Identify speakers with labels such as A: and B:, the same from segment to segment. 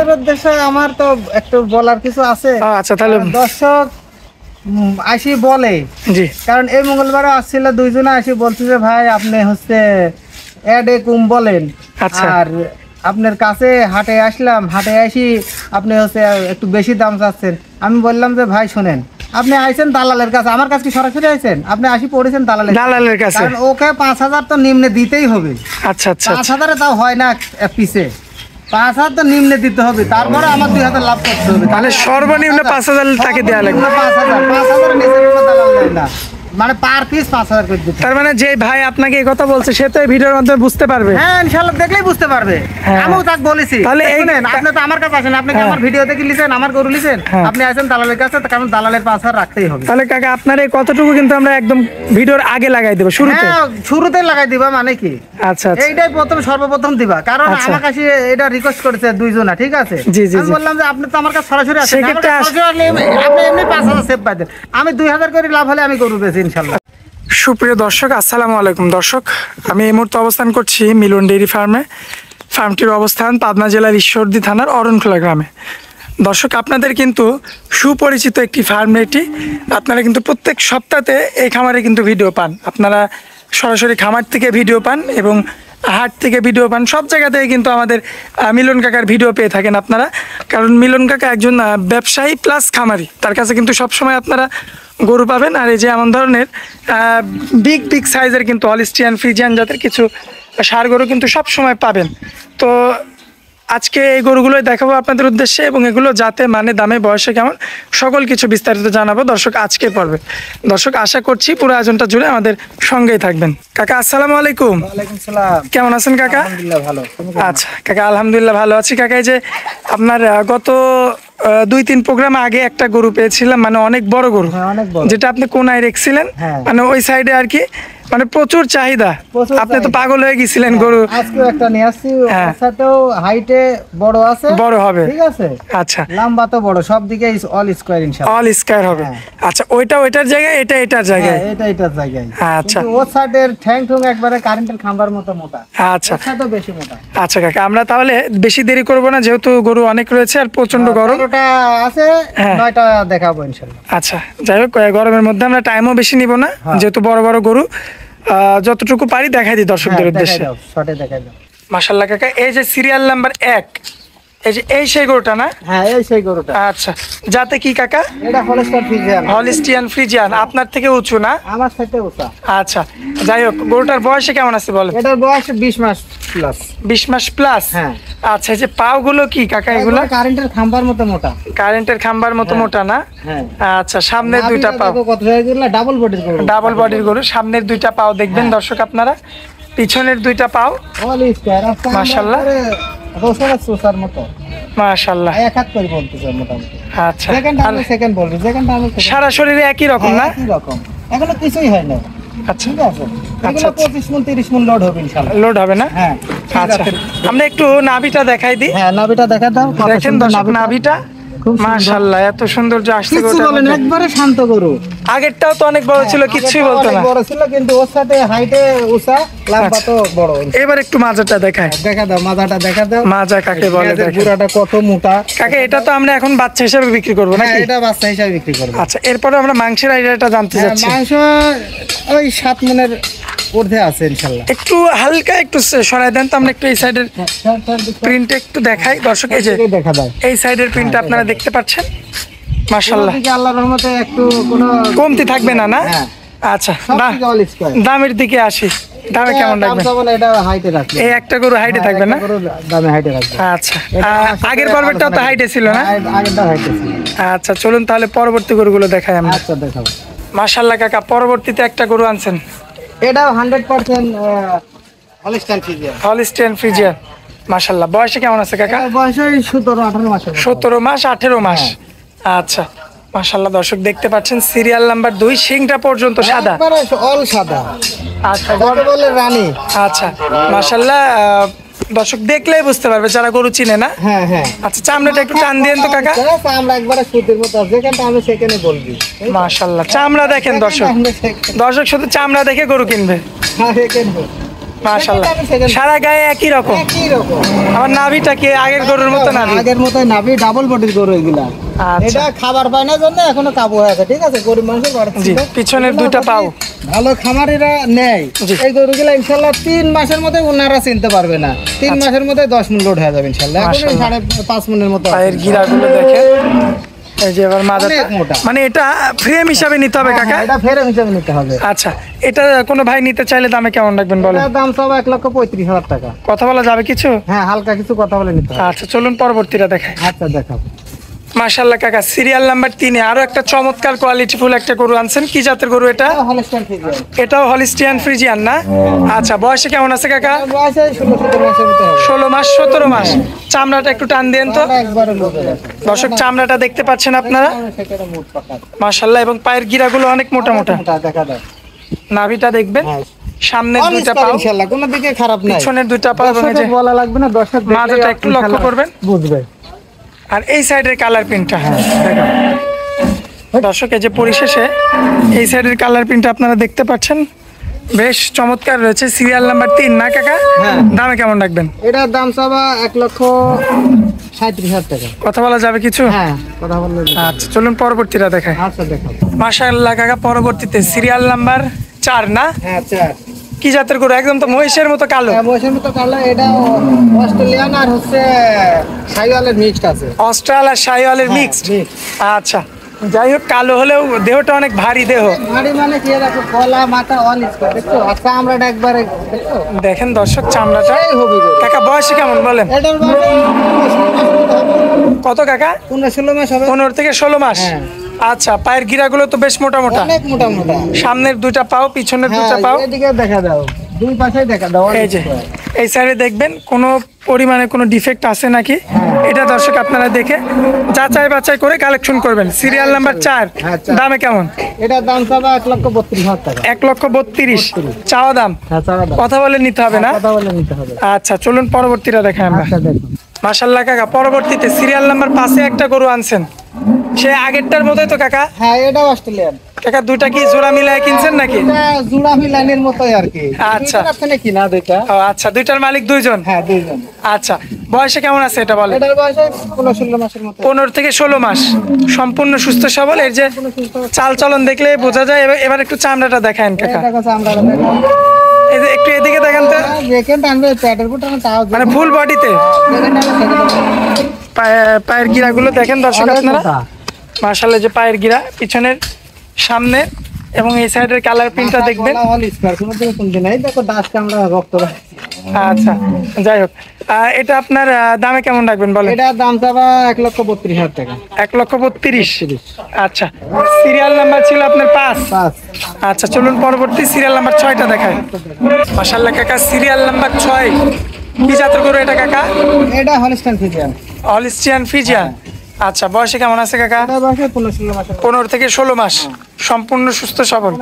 A: আপনাদের উদ্দেশ্যে আমার তো একটু বলার কিছু আছে।
B: আচ্ছা তাহলে
A: দর্শক আসি বলে,
B: জি
A: কারণ এই মঙ্গলবারে আসছিল দুইজনে আসি বলছে যে ভাই আপনি হচ্ছে অ্যাডে কম বলেন,
B: আচ্ছা।
A: আর আপনার কাছে হাটে আসলাম, হাটে আসি আপনি হচ্ছে একটু বেশি দাম চাচ্ছেন। আমি বললাম যে ভাই শোনেন, আপনি আইছেন দালালের কাছে, আমার কাছে কি সরাসরি আইছেন? আপনি আসি পড়েছেন
B: দালালের কাছে,
A: কারণ ওকে 5,000 তো নিম্নে দিতেই হবে।
B: আচ্ছা আচ্ছা
A: 5,000-এ তাও হয় না পিছে, 5,000 তো নিম্নে দিতে হবে, তারপরে আমার 2,000 লাভ করতে হবে।
B: তাহলে সর্বনিম্ন 5,000 তাকে দেওয়া লাগবে।
A: 5,000 নিচে কোনো দালাল দেয় না, মানে পার পিস 5,000 করে দিতে।
B: তার মানে যে ভাই আপনাকে এই কথা বলছে সে তো এই ভিডিওর মাধ্যমে বুঝতে পারবে।
A: হ্যাঁ ইনশাআল্লাহ দেখলেই বুঝতে পারবে।
B: হ্যাঁ।
A: আমিও তাকে বলেছি,
B: তাহলে এই
A: শুনেন আপনি তো আমার কাছে আসেন, আপনি কি আমার ভিডিও দেখে লিছেন, আমার গরু লিছেন,
B: হ্যাঁ।
A: আপনি আসেন দালালের কাছে, কারণ দালালের 5,000 রাখতেই হবে।
B: তাহলে কাকা আপনার এই কতটুকু কিন্তু আমরা একদম ভিডিওর আগে লাগাই দেবো শুরুতে।
A: হ্যাঁ শুরুতে লাগাই দিবা, মানে কি
B: আচ্ছা আচ্ছা
A: এইটাই সর্বপ্রথম দিবা, কারণ
B: আচ্ছা।
A: আমার কাছে এটা রিকোয়েস্ট করেছে দুইজনা, ঠিক আছে?
B: জি, জি,
A: আমি
B: জি।
A: বললাম যে আপনি তো আমার কাছে সরাসরি আসেন,
B: সেক্ষেত্রে
A: আমার কাছে সরাসরি আসলে আপনি এমনি 5,000 সেভ পাইতেন, আমি 2,000 করে লাভ হলে আমি গরু বেচি ইনশাআল্লাহ।
B: সুপ্রিয় দর্শক আসসালামু আলাইকুম। দর্শক আমি এই মুহূর্তে অবস্থান করছি মিলন ডেইরি ফার্মে। ফার্মটির অবস্থান পাবনা জেলার ঈশ্বরদী থানার অরণখোলা গ্রামে। দর্শক আপনাদের কিন্তু সুপরিচিত একটি ফার্ম এটি, আপনারা কিন্তু প্রত্যেক সপ্তাহে এই খামারে কিন্তু ভিডিও পান, আপনারা সরাসরি খামার থেকে ভিডিও পান এবং হাট থেকে ভিডিও পান, সব জায়গা থেকে কিন্তু আমাদের মিলন কাকার ভিডিও পেয়ে থাকেন আপনারা। কারণ মিলন কাকা একজন ব্যবসায়ী প্লাস খামারি, তার কাছে কিন্তু সবসময় আপনারা গরু পাবেন। আর এই যে এমন ধরনের বিগ সাইজের কিন্তু হলিস্টিয়ান ফ্রিজিয়ান জাতের কিছু ষাঁড় গরু কিন্তু সব সময় পাবেন। তো আজকে এই গরুগুলোই দেখাবো আপনাদের উদ্দেশ্যে, এবং এগুলো জাতে মানে দামে বয়সে কেমন সকল কিছু বিস্তারিত জানাবো দর্শক আজকে পর্বে। দর্শক আশা করছি পুরো আয়োজনটা জুড়ে আমাদের সঙ্গেই থাকবেন। কাকা আসসালামু আলাইকুম।
A: ওয়ালাইকুম সালাম।
B: কেমন আছেন কাকা?
A: আলহামদুলিল্লাহ ভালো।
B: আচ্ছা কাকা আলহামদুলিল্লাহ ভালো আছি। কাকা এই যে আপনার গত 2-3 প্রোগ্রাম আগে একটা গরু পেয়েছিলাম, মানে অনেক বড় গরু,
A: হ্যাঁ অনেক বড়,
B: যেটা আপনি কোনায় রেখেছিলেন,
A: হ্যাঁ।
B: মানে ওই সাইডে আর কি, মানে প্রচুর চাহিদা,
A: প্রচুর
B: আপনি তো
A: চাহিদা।
B: পাগল হয়ে গেছিলেন গরু।
A: আজকেও একটা নিয়ে আসছি,
B: হ্যাঁ।
A: ওর সাথেও হাইটে বড় আছে,
B: বড় হবে,
A: ঠিক আছে?
B: আচ্ছা
A: লম্বা তো বড়, সব দিকে অল স্কয়ার ইনশাআল্লাহ।
B: অল স্কয়ার হবে,
A: হ্যাঁ।
B: আচ্ছা ওইটা ওইটার জায়গায়, এটা এটার জায়গায়,
A: হ্যাঁ এটা এটার জায়গায়।
B: আচ্ছা।
A: কিন্তু ওর সাইডের ঠ্যাং ঠুং একবারে কারেন্টের খাম্বার মতো মোটা,
B: আচ্ছা
A: ওর সাইডেও বেশি মোটা।
B: আচ্ছা কাকা আমরা তাহলে বেশি দেরি করব না, যেহেতু গরু অনেক রয়েছে আর প্রচন্ড গরম।
A: ওটা আছে,
B: হ্যাঁ।
A: 9টা দেখাবো ইনশাআল্লাহ।
B: আচ্ছা যাই হোক, গরমের মধ্যে আমরা টাইমও বেশি নিব না,
A: হ্যাঁ।
B: যেহেতু বড় বড় গরু যতটুকু পারি দেখাই দিই দর্শকদের
A: হ্যাঁ, দেখাই
B: উদ্দেশ্যে।
A: দাও, শর্টে দেখাই দাও।
B: মাশাআল্লাহ কাকা এই যে সিরিয়াল নাম্বার 1, এই যে এই সেই গরুটা না?
A: হ্যাঁ এই সেই গরুটা।
B: আচ্ছা যাতে কি কাকা?
A: এটা হলস্টার ফ্রিজিয়ান,
B: হলিস্টিয়ান ফ্রিজিয়ান, আপনার থেকে উঁচু না?
A: আমার সাথে ওটা।
B: আচ্ছা যাই হোক, গরুটার বয়সে কেমন আছে বলেন?
A: এটার বয়স 20 মাস প্লাস।
B: 20 মাস প্লাস।
A: হ্যাঁ।
B: আচ্ছা এই যে পাও গুলো কি কাকা এগুলো?
A: কারেন্টের খাম্বার মতো মোটা।
B: কারেন্টের খাম্বার মতো
A: হ্যাঁ।
B: মোটা না?
A: হ্যাঁ।
B: আচ্ছা সামনের দুইটা
A: নাভিটা
B: পাও,
A: দেখো কত জায়গা, ডাবল বডির গরু।
B: ডাবল বডির গরু, সামনের দুইটা পাও দেখবেন
A: হ্যাঁ।
B: দর্শক আপনারা, পিছনের দুইটা পাও
A: অল স্কয়ার আছে
B: মাশাআল্লাহ।
A: রোসার সোসার মতো
B: মাশাআল্লাহ।
A: এক হাত করে বলতেছে মোটামুটি।
B: আচ্ছা
A: সেকেন্ড আমি সেকেন্ড বলবো, সেকেন্ড আমি
B: সারা শরীরে একই রকম না?
A: একই রকম, এখনো কিছুই হয় না।
B: আচ্ছা
A: ঠিক আছে,
B: আচ্ছা,
A: এগুলো 25 মণ 30 মণ লোড হবে ইনশাআল্লাহ।
B: লোড হবে না?
A: হ্যাঁ ঠিক
B: আচ্ছা
A: আছে।
B: আমরা একটু নাভিটা দেখাই দিই।
A: হ্যাঁ নাভিটা দেখা দাও, কত
B: দেখেন
A: সুন্দর
B: দর্শক নাভিটা,
A: খুব সুন্দর।
B: মাশাআল্লাহ এত সৌন্দর্য আসছে
A: কিচ্ছু
B: গরুটার
A: বলেন,
B: মধ্যে।
A: একবারে শান্ত গরু।
B: আগেরটাও তো অনেক বড় ছিল, কিচ্ছুই বলতো
A: অনেক
B: না।
A: বড় ছিল, কিন্তু ওর সাথে হাইটে উঁচা, লম্বা তো বড়।
B: এবার একটু মাজাটা দেখায়,
A: দেখা দাও মাথাটা, দেখা দাও
B: মাজা কাকে বলে
A: পেঁয়াজের
B: দেখেন।
A: গুঁড়াটা কত মোটা।
B: কাকে এটা তো আমরা এখন বাচ্চা হিসেবে বিক্রি করবো
A: হ্যাঁ
B: নাকি?
A: এটা বাচ্চা হিসাবে বিক্রি করবে।
B: আচ্ছা এরপরে আমরা মাংসের আইডিয়াটা জানতে
A: হ্যাঁ,
B: চাচ্ছি।
A: মাংস ওই 7 মণের ঊর্ধ্বে আছে ইনশাআল্লাহ।
B: একটু হালকা একটু সরাই দেন তো, আমরা একটু এই সাইডের প্রিন্টটা একটু দেখাই দর্শক। এই যে
A: দেখা দাও,
B: এই সাইডের প্রিন্টটা আপনারা দেখতে পাচ্ছেন, মাশাআল্লাহ
A: এদিকে আল্লাহর রহমতে একটু কোনো
B: কমতি থাকবে না না?
A: হ্যাঁ
B: আচ্ছা
A: সব
B: না,
A: থেকে অল স্কয়ার।
B: দামের দিকে আসি, দামে কেমন
A: দাম
B: রাখবেন?
A: চাবো না, এটা হাইটে রাখবে।
B: এই একটা গরু হাইটে থাকবে না?
A: দামে হাইটে রাখবে।
B: আচ্ছা
A: এটা আমার সাথে
B: আগের পর্বটাও তো
A: আলোচনা
B: হাইটে ছিল না?
A: হ্যাঁ, আগেরটা হাইটে ছিল।
B: আচ্ছা চলুন তাহলে পরবর্তী গরুগুলো দেখাই আমরা।
A: আচ্ছা দেখাবো।
B: মাশাআল্লাহ কাকা পরবর্তীতে একটা গরু আনছেন,
A: এটাও 100% হলস্টাইন ফ্রিজিয়ান।
B: হলিস্টিয়ান ফ্রিজিয়ান, মাশাআল্লাহ বয়সে কেমন আছে কাকা?
A: এটার বয়স ওই 17-18 মাসের মতো।
B: 17 মাস 18 মাস।
A: হ্যাঁ।
B: আচ্ছা মাশাআল্লাহ দর্শক দেখতে পাচ্ছেন সিরিয়াল নাম্বার 2, শিংটা পর্যন্ত সাদা।
A: একবারে অল সাদা,
B: আচ্ছা
A: যাকে বলে রানী।
B: আচ্ছা মাশাআল্লাহ দর্শক দেখলেই বুঝতে পারবে যারা গরু চিনে না।
A: হ্যাঁ হ্যাঁ।
B: আচ্ছা চামড়াটা একটু টান দিয়েন তো কাকা।
A: আমরা একবারে সুতির মতো, যেখানটা আমি সেখানে বলবি।
B: মাশাআল্লাহ চামড়া দেখেন দর্শক, দর্শক শুধু চামড়া দেখে গরু কিনবে।
A: হ্যাঁ এখানে
B: মাশাআল্লাহ,
A: Second আমি second।
B: সারা গায়ে একই রকম।
A: একই রকম।
B: আমার নাভিটা কি আগের গরুর মতো নাভি?
A: আগের মতো নাভি, ডাবল বডির গরু এগুলা।
B: আচ্ছা।
A: এটা খাবার পায় না জন্য এখনো কাবু হয়ে আছে, ঠিক আছে? গরিব মানুষের বাড়িতে
B: জি,
A: ছিল।
B: পিছনের
A: এগুলা
B: দুইটা
A: যদি
B: পাও।
A: ভালো খামারিরা নেয়,
B: জি।
A: এই গরুগুলা ইনশাল্লাহ 3 মাসের মধ্যে ওনারা চিনতে পারবে না। 3 মাসের মধ্যে 10 মণ লোড হয়ে যাবে ইনশাল্লাহ। এখন
B: মাশাআল্লাহ।
A: 5.5 মণের মতো আছে।
B: পায়ের গিরাগুলো দেখেন, এই যে এবার মাজাটা,
A: অনেক মোটা।
B: মানে এটা ফ্রেম হিসাবে নিতে হবে কাকা?
A: হ্যাঁ, এটা ফেরম হিসেবে নিতে হবে।
B: আচ্ছা, এটা কোনো ভাই নিতে চাইলে দামে কেমন রাখবেন বলেন?
A: এটার দাম সব 1,35,000 টাকা।
B: কথা বলা যাবে কিছু?
A: হ্যাঁ, হালকা কিছু কথা বলে নিতে হবে।
B: আচ্ছা, চলুন পরবর্তীটা দেখাই।
A: আচ্ছা, দেখাবো।
B: মাশাআল্লাহ কাকা, সিরিয়াল নাম্বার 3 এ আরো একটা চমৎকার কোয়ালিটি ফুল একটা গরু আনছেন। কি জাতের গরু এটা?
A: Holstein Friesian.
B: এটাও হলিস্টিয়ান ফ্রিজিয়ান না? আচ্ছা, বয়সে কেমন আছে কাকা?
A: বয়সে 16-17 মাসের মতো হবে।
B: 16 মাস 17 মাস। চামড়াটা একটু টান দেন তো।
A: আমরা একবারে লোড হয়ে আছে।
B: দর্শক, চামড়াটা দেখতে পাচ্ছেন আপনারা,
A: সেটার মুখ পাকা।
B: মাশাআল্লাহ, এবং পায়ের গিরাগুলো অনেক মোটা মোটা।
A: মোটা দেখা যায়।
B: নাভিটা দেখবেন,
A: হ্যাঁ।
B: সামনের দুইটা পাও,
A: ইনশাআল্লাহ কোনো দিকে খারাপ নাই।
B: পিছনের দুইটা পাও, এবং এই যে
A: দর্শকের বলা লাগবে না, দর্শক দেখলেই
B: মাথাটা একটু লক্ষ্য
A: ইনশাআল্লাহ
B: করবেন।
A: বুঝবে।
B: আর এই সাইডের কালার প্রিন্টটা, হ্যাঁ দেখেন দর্শক, এই যে পরিশেষে এই সাইডের কালার প্রিন্টটা আপনারা দেখতে পাচ্ছেন, বেশ চমৎকার রয়েছে। সিরিয়াল নাম্বার 3 না কাকা?
A: হ্যাঁ।
B: দামে কেমন রাখবেন?
A: এটার দাম সবা 1,37,000 টাকা।
B: কথা বলা যাবে কিছু?
A: হ্যাঁ, কথা বললে
B: আচ্ছা, চলুন পরবর্তীটা দেখায়।
A: আচ্ছা, দেখাবো।
B: মাশাআল্লাহ কাকা, পরবর্তীতে সিরিয়াল নাম্বার 4 না?
A: হ্যাঁ, আচ্ছা।
B: কি জাতের গরু? একদম তো মহিষের মতো কালো।
A: মৌসুমি তো কালো, এটা অস্ট্রেলিয়ান আর হচ্ছে সাইওয়ালের মিক্সড আছে।
B: অস্ট্রাল আর শাহিওয়ালের মিক্সড।
A: mixed।
B: আচ্ছা, যাই হোক, কালো হলেও দেহটা অনেক ভারী দেহ।
A: ভারী মানে কি, দেখো গলা মাথা অল স্কোয়ার, দেখছো? আচ্ছা, আমরা একবারে দেখছো
B: দেখেন দর্শক, চামড়াটা।
A: এই হবি গরু।
B: কাকা, বয়সে কেমন বলেন?
A: এটার বয়স 15-16
B: কত কাকা?
A: 15-16 মাস হবে।
B: 15 থেকে 16 মাস।
A: হ্যাঁ।
B: আচ্ছা, পায়ের গিরাগুলো তো বেশ মোটা মোটা।
A: অনেক মোটা মোটা।
B: সামনের দুইটা পাও, পিছনের দুইটা পাও।
A: হ্যাঁ, এদিকে দেখা দাও, দুই পাশেই দেখা দাও।
B: এই যে এই সাইডে দেখবেন কোনো পরিমাণে কোনো ডিফেক্ট আছে নাকি, এটা দর্শক আপনারা দেখে যাচাই বাছাই করে কালেকশন করবেন। সিরিয়াল নাম্বার 4,
A: হ্যাঁ, 4।
B: দামে কেমন?
A: এটার দাম সবা 1,32,000 টাকা।
B: 1,32,000 চাওয়া দাম।
A: হ্যাঁ, চাওয়া দাম।
B: কথা বলে নিতে হবে না?
A: কথা বলে নিতে হবে।
B: আচ্ছা, চলুন পরবর্তীটা দেখাই আমরা।
A: আচ্ছা, দেখো।
B: মাশাআল্লাহ কাকা, পরবর্তীতে সিরিয়াল নাম্বার 5 এ একটা গরু আনছেন, সে আগেরটার মতোই তো কাকা?
A: হ্যাঁ, এটা অস্ট্রেলিয়ান।
B: কাকা, দুইটা কি জোড়া মিলায় কিনছেন নাকি?
A: এটা জুড়ামি লাইনের মতোই আর কি।
B: আচ্ছা।
A: দুইটার আছে নাকি না দুইটা?
B: ও আচ্ছা, দুইটার মালিক দুইজন।
A: হ্যাঁ, দুইজন।
B: আচ্ছা, বয়সে কেমন আছে এটা বলেন?
A: এটার বয়স 15-16 মাসের মতো।
B: 15 থেকে 16 মাস, সম্পূর্ণ সুস্থ সবল। এর যে চাল চলন দেখলে বোঝা যায়। এবার একটু চামড়াটা দেখান কাকা,
A: এটা কথা আমরা দেখো।
B: এই যে একটু এদিকে দেখান তো,
A: দেখেন টানবে প্যাটের উপর টানবে, তাও
B: মানে ফুল বডিতে
A: দেখেন টানবে।
B: পায়ের গিরাগুলো দেখেন দর্শক
A: অনেক
B: আপনারা।
A: মোটা।
B: মাশাআল্লাহ, যে পায়ের গিরা, পিছনের সামনে এবং এই সাইডের কালার প্রিন্টটা দেখবেন।
A: গলা all square, কোনো দিকে কমতি নাই। দেখো দাসটা আমরা রক্ত পাচ্ছি।
B: আচ্ছা, যাই হোক, এটা আপনার দামে কেমন রাখবেন বলেন?
A: এটার দাম চাবা 1,32,000 টাকা।
B: 1,32,000। আচ্ছা, সিরিয়াল নাম্বার ছিল আপনার 5।
A: 5।
B: আচ্ছা, চলুন পরবর্তী সিরিয়াল নাম্বার 6টা দেখায়। মাশাআল্লাহ কাকা, সিরিয়াল নাম্বার 6, কি জাতের গরু এটা কাকা?
A: এটা হলস্টাইন ফ্রিজিয়ান।
B: Holstein Friesian. আচ্ছা, বয়সে কেমন আছে কাকা?
A: এটা বয়স 15-16 মাসের মতো।
B: 15 থেকে 16 মাস, সম্পূর্ণ সুস্থ সবল।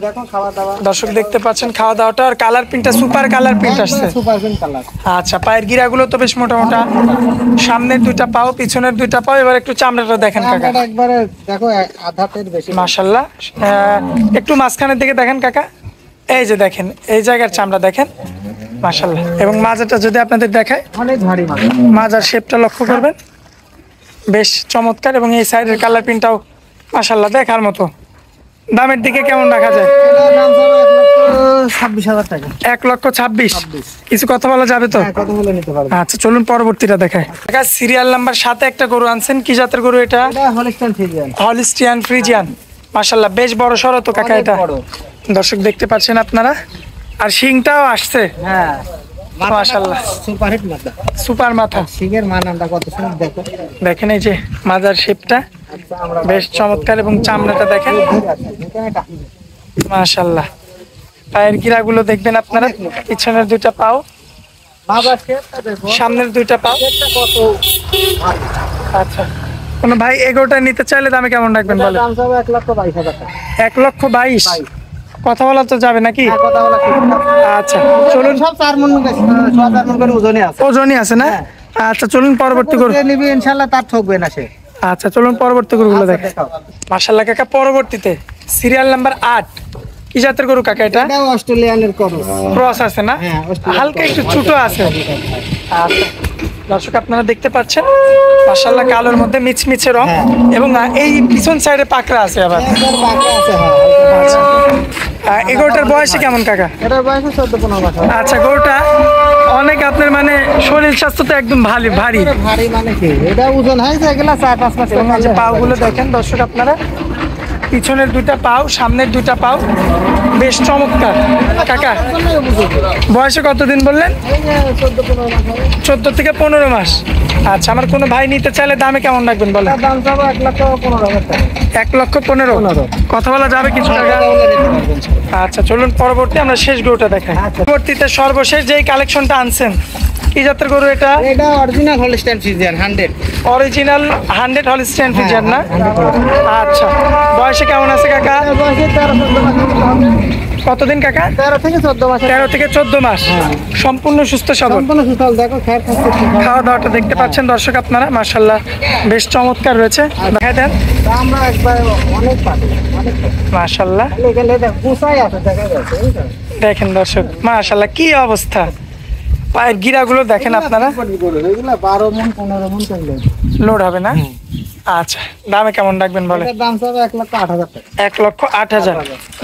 A: দেখো খাওয়া দাওয়া
B: দর্শক দেখতে পাচ্ছেন খাওয়া দাওয়াটা, আর কালার প্রিন্টটা সুপার কালার প্রিন্ট আসছে।
A: Super pink colour.
B: আচ্ছা, পায়ের গিরাগুলো তো বেশ মোটা মোটা, সামনের দুইটা পাও, পিছনের দুইটা পাও। এবার একটু চামড়াটা দেখেন কাকা।
A: এটা একবারে দেখো আধাতের বেশি।
B: মাশাআল্লাহ, একটু মাঝখানের দিকে দেখেন কাকা, এই যে দেখেন এই জায়গার চামড়া দেখেন, মাশাআল্লাহ। এবং মাজাটা যদি আপনাদের দেখায়,
A: অনেক ভারী মাছ।
B: মাজার শেপটা লক্ষ্য করবেন, বেশ চমৎকার। এবং এই সাইডের কালার প্রিন্টটাও মাশাআল্লাহ দেখার মতো। দামের দিকে কেমন রাখা যায়?
A: এটার দাম চাবা 1,26,000 টাকা।
B: 1,26,000। কিছু কথা বলা যাবে তো?
A: হ্যাঁ, কথা বলে নিতে পারবে।
B: আচ্ছা, চলুন পরবর্তীটা দেখায়। কাকা, সিরিয়াল নাম্বার 7 একটা গরু আনছেন, কি জাতের গরু এটা?
A: এটা হলস্টাইন ফ্রিজিয়ান।
B: Holstein Friesian. মাশাআল্লাহ, বেশ বড় সড়ো তো কাকা
A: অনেক
B: এটা।
A: বড়।
B: দর্শক দেখতে পাচ্ছেন আপনারা, আর শিংটাও আসছে।
A: হ্যাঁ,
B: মাশাআল্লাহ,
A: সুপার হিট মাথা।
B: সুপার মাথা।
A: সিংহের মান আমরা কত সুন্দর দেখো।
B: দেখেন এই যে মাজার শেপটা
A: আচ্ছা, আমরা
B: বেশ চমৎকার, এবং চামড়াটা দেখেন, মাশাআল্লাহ। পায়ের গিরাগুলো দেখবেন আপনারা, পিছনের দুইটা পাও,
A: বাবার শেপটা দেখো।
B: সামনের দুইটা পাও।
A: শেপটা কত ভারী।
B: আচ্ছা, কোন ভাই এগোটা নিতে চাইলে দামে কেমন রাখবেন
A: এটার
B: বলেন?
A: দাম চাবা 1,22,000 টাকা।
B: 1,22,000। কথা বলা তো যাবে নাকি?
A: হ্যাঁ, কথা বলা ঠিক না।
B: আচ্ছা,
A: চলুন সব 4 মণ করে ওজনে আছে।
B: ওজনই আছে না? আচ্ছা, চলুন পরবর্তী গরু।
A: যে নিবি ইনশাআল্লাহ তার ঠকবে না সে।
B: আচ্ছা, চলুন পরবর্তী গরুগুলো
A: আচ্ছা,
B: দেখেন।
A: দেখাও।
B: মাশাআল্লাহ কাকা, পরবর্তীতে সিরিয়াল নাম্বার 8, কি জাতের গরু কাকা এটা?
A: এটাও অস্ট্রেলিয়ানের করো।
B: ক্রস আছে না?
A: হ্যাঁ, অস্ট্রেলিয়ান
B: হালকা
A: cross।
B: একটু ছোট আছে। আচ্ছা দর্শক আপনারা দেখতে পাচ্ছেন মাশাআল্লাহ কালোর মধ্যে মিচমিচে রং
A: হ্যাঁ।
B: এবং এই পিছন সাইডে পাকড়া আছে আবার।
A: একবার বাকি আছে, হ্যাঁ।
B: আচ্ছা এই গরুটার বয়সে কেমন কাকা?
A: এটার বয়স 14-15 মাস হবে।
B: আচ্ছা গরুটা অনেক আপনার মানে শরীর স্বাস্থ্য তো একদম ভারী ভারী
A: এটা ভারী মানে কি? এটা ওজন হয়েছে এগুলা 4-5 মাস
B: এবং এই যে পাগুলো দেখেন দর্শক আপনারা, পিছনের দুইটা পাও সামনের দুইটা পাও বেশ চমৎকার। কাকা বয়সে কতদিন বললেন? 14 থেকে 15 মাস। আচ্ছা আমার কোনো ভাই নিতে চাইলে দামে কেমন রাখবেন বলেন?
A: দাম চাবো 1,15,000 টাকা।
B: 1,15,000 কথা বলা যাবে কিছু টাকা? আচ্ছা চলুন পরবর্তী আমরা শেষ গরুটা দেখাই।
A: আচ্ছা।
B: পরবর্তীতে সর্বশেষ যেই কালেকশনটা আনছেন কি জাতের গরু এটা?
A: এটা original Holstein Friesian 100।
B: Original 100 Holstein Friesian না? আচ্ছা বয়সে কেমন আছে কাকা?
A: এটার বয়সে 13-14 মাস হবে।
B: কতদিন কাকা?
A: 13 থেকে 14 মাস।
B: 13 থেকে 14 মাস। সম্পূর্ণ সুস্থ সবল।
A: সম্পূর্ণ সুস্থ, দেখো খেয়াল খাচ্ছে।
B: খাওয়া দাওয়াটা দেখতে পাচ্ছেন দর্শক আপনারা, মাশাআল্লাহ বেশ চমৎকার রয়েছে। দেখা দেন
A: আমরা একবার অনেক পাবো, অনেক পাবো।
B: মাশাআল্লাহ
A: গেলে দেখ গুছাই আছে, দেখা যাচ্ছে, বুঝছেন?
B: দেখেন দর্শক মাশাআল্লাহ কি অবস্থা, পায়ের গিরাগুলো দেখেন আপনারা।
A: এগুলা 12 মণ 15 মণ চলে যায়।
B: লোড হবে না? আচ্ছা দামে কেমন রাখবেন বলে?
A: এটার দাম চাবে 1,08,000 টাকা।
B: 1,08,000।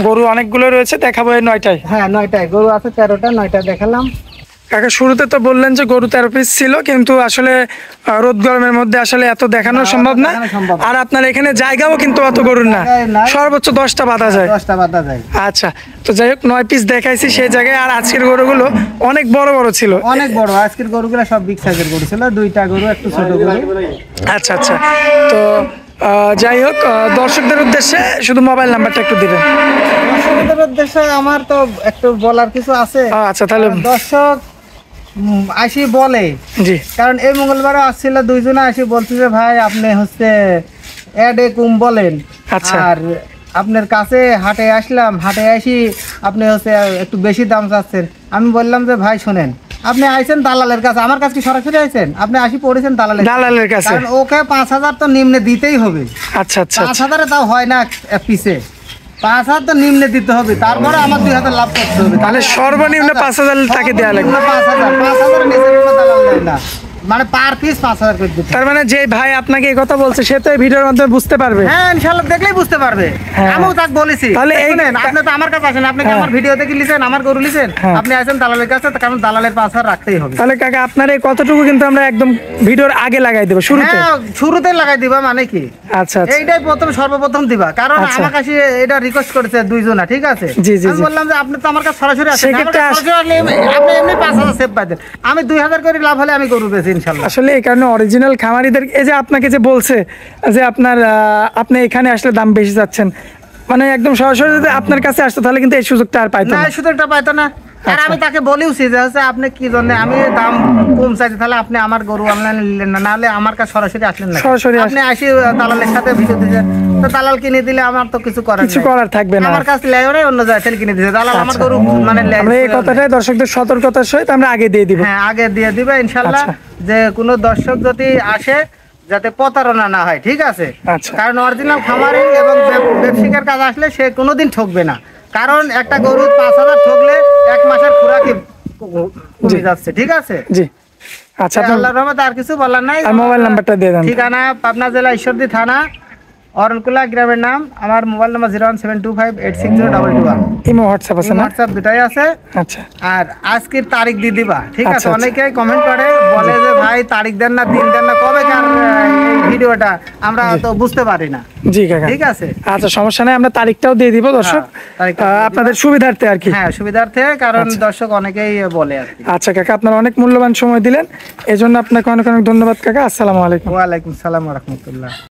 B: গরু অনেকগুলো রয়েছে, দেখাবো এই 9টায়।
A: হ্যাঁ 9টায় গরু আছে, 13টা 9টা দেখালাম।
B: কাকা শুরুতে তো বললেন যে গরু 13 পিস ছিল, কিন্তু আসলে রোদ গরমের মধ্যে আসলে এত দেখানো সম্ভব না।
A: দেখানো সম্ভব না।
B: আর আপনার এখানে জায়গাও কিন্তু অত গরুর না,
A: জায়গায় নাই।
B: সর্বোচ্চ 10টা বাঁধা যায়।
A: 10টা বাতা যায়।
B: আচ্ছা তো যাই হোক 9 পিস দেখাইছি সেই জায়গায়। আর আজকের গরুগুলো অনেক বড় বড় ছিল।
A: অনেক বড় আজকের গরুগুলো সব বিগ সাইজের গরু ছিল, 2টা গরু একটু ছোট গরু।
B: আচ্ছা আচ্ছা তো যাই হোক দর্শকদের উদ্দেশ্যে শুধু মোবাইল নাম্বারটা একটু দিবেন।
A: দর্শকদের উদ্দেশ্যে আমার তো একটু বলার কিছু আছে।
B: আচ্ছা তাহলে
A: দর্শক আসি বলে,
B: জি
A: কারণ এই মঙ্গলবারে আসছিল 2 জনে আসি বলতেছে ভাই আপনি হচ্ছে অ্যাডে কম বলেন।
B: আচ্ছা।
A: আর আপনার কাছে হাটে আসলাম, হাটে আসি আপনি হচ্ছে একটু বেশি দাম চাচ্ছেন। আমি বললাম যে ভাই শোনেন, আপনি আইছেন দালালের কাছে, আমার কাছে কি সরাসরি আইছেন? আপনি আসি পড়েছেন
B: দালালের কাছে।
A: কারণ ওকে 5,000 তো নিম্নে দিতেই হবে।
B: আচ্ছা আচ্ছা আচ্ছা।
A: 5,000 তাও হয় না পিছে, 5,000 তো নিম্নে দিতে হবে, তারপরে আমার 2,000 লাভ করতে হবে।
B: তাহলে সর্বনিম্ন 5,000 তাকে দেওয়া লাগবে।
A: 5,000 নিচে কোনো দালাল দেয় না, মানে পার পিস 5,000 করে দিতে হবে।
B: তার মানে যে ভাই আপনাকে এই কথা বলছে সে তো এই ভিডিওর মাধ্যমে বুঝতে পারবে।
A: হ্যাঁ ইনশাআল্লাহ দেখলেই বুঝতে পারবে।
B: হ্যাঁ।
A: আমিও তাকে বলেছি,
B: তাহলে এই-
A: শুনেন আপনি তো আমার কাছে আসেন, আপনি কি
B: হ্যাঁ।
A: আমার ভিডিও দেখে লিছেন, আমার গরু লিছেন,
B: হ্যাঁ।
A: আপনি আসেন দালালের কাছে, কারণ দালালের 5,000 রাখতেই হবে।
B: তাহলে কাকা আপনার এই কতটুকু কিন্তু আমরা একদম ভিডিওর আগে লাগাই দেবো শুরুতে।
A: হ্যাঁ শুরুতে লাগাই দিবা, মানে কি
B: আচ্ছা আচ্ছা
A: এইটাই সর্বপ্রথম দিবা, কারণ
B: আচ্ছা।
A: আমার কাছে এটা রিকোয়েস্ট করেছে 2 জনা, ঠিক আছে?
B: জি, জি,
A: আমি
B: জি।
A: বললাম যে আপনি তো আমার কাছে সরাসরি আসেন,
B: সেক্ষেত্রে
A: আমার কাছে সরাসরি আসলে আপনি এমনি 5,000 সেভ পাইতেন, আমি 2,000 করে লাভ হলে আমি গরু বেচি ইনশাআল্লাহ।
B: আসলে এই কারণে অরিজিনাল খামারিদের এই যে আপনাকে যে বলছে যে আপনার আপনি এখানে আসলে দাম বেশি যাচ্ছেন, মানে একদম সরাসরি যদি আপনার কাছে আসতো তাহলে কিন্তু এই সুযোগটা আর পাইতো
A: না
B: না।
A: এই সুযোগটা পাইতো না। আর আমি তাকে বলেওছি যে হচ্ছে আপনি কি জন্য আমি দাম কম চাইছি, তাহলে আপনি আমার গরু অনলাইনে নিলেন না, নাহলে আমার কাছে সরাসরি আসলেন না।
B: সরাসরি
A: আপনি আসি দালালের সাথে ভিডিও দিয়েছেন, তো দালাল কিনে দিলে আমার তো কিছু করার
B: কিছু
A: নাই।
B: করার থাকবে না।
A: আমার কাছে লেয় অন্য জায়গায় থেকে কিনে দিয়েছে দালাল, আমার গরু মানে লেয়
B: আমরা এই কথাটাই দর্শকদের সতর্কতার সহিত আমরা আগে দিয়ে দিব।
A: হ্যাঁ আগে দিয়ে দিবে ইনশাল্লাহ,
B: আচ্ছা।
A: যে কোনো দর্শক যদি আসে যাতে প্রতারণা না হয়, ঠিক আছে?
B: আচ্ছা।
A: কারণ অরিজিনাল খামারি এবং ব্যবসায়িকের কাজ আসলে সে কোনোদিন ঠকবে না, কারণ একটা গরু 5,000 ঠকলে 1 মাসের খোরাকি কমে যাচ্ছে, ঠিক আছে?
B: জি আচ্ছা আপনার
A: আল্লাহর রহমতে আর কিছু বলার নাই।
B: আর মোবাইল নাম্বারটা দিয়ে দেন।
A: ঠিকানা পাবনা জেলা ঈশ্বরদী থানা, অরণকুলা গ্রামের নাম। আমার মোবাইল নাম্বার 01725860221।
B: ইমো হোয়াটসঅ্যাপ আছে না?
A: হোয়াটসঅ্যাপ দুটাই আছে।
B: আচ্ছা
A: আর আজকের তারিখ দিয়ে দিবা, ঠিক
B: আচ্ছা,
A: আছে?
B: আচ্ছা।
A: অনেকেই কমেন্ট করে বলে যে ভাই তারিখ দেন না, দিন দেন না, কবে কার এই ভিডিওটা আমরা তো বুঝতে পারি না,
B: জি কাকা
A: ঠিক আছে?
B: আচ্ছা সমস্যা নাই, আমরা তারিখটাও দিয়ে দিব দর্শক,
A: হ্যাঁ, তারিখটা দিয়ে দিবা।
B: আপনাদের সুবিধার্থে আর কি।
A: হ্যাঁ সুবিধার্থে, কারণ দর্শক অনেকেই বলে আর কি।
B: আচ্ছা কাকা আপনার অনেক মূল্যবান সময় দিলেন, এজন্য আপনাকে অনেক অনেক ধন্যবাদ কাকা। আসসালামু আলাইকুম।
A: ওয়ালাইকুম সালাম ওয়া রাহমাতুল্লাহ।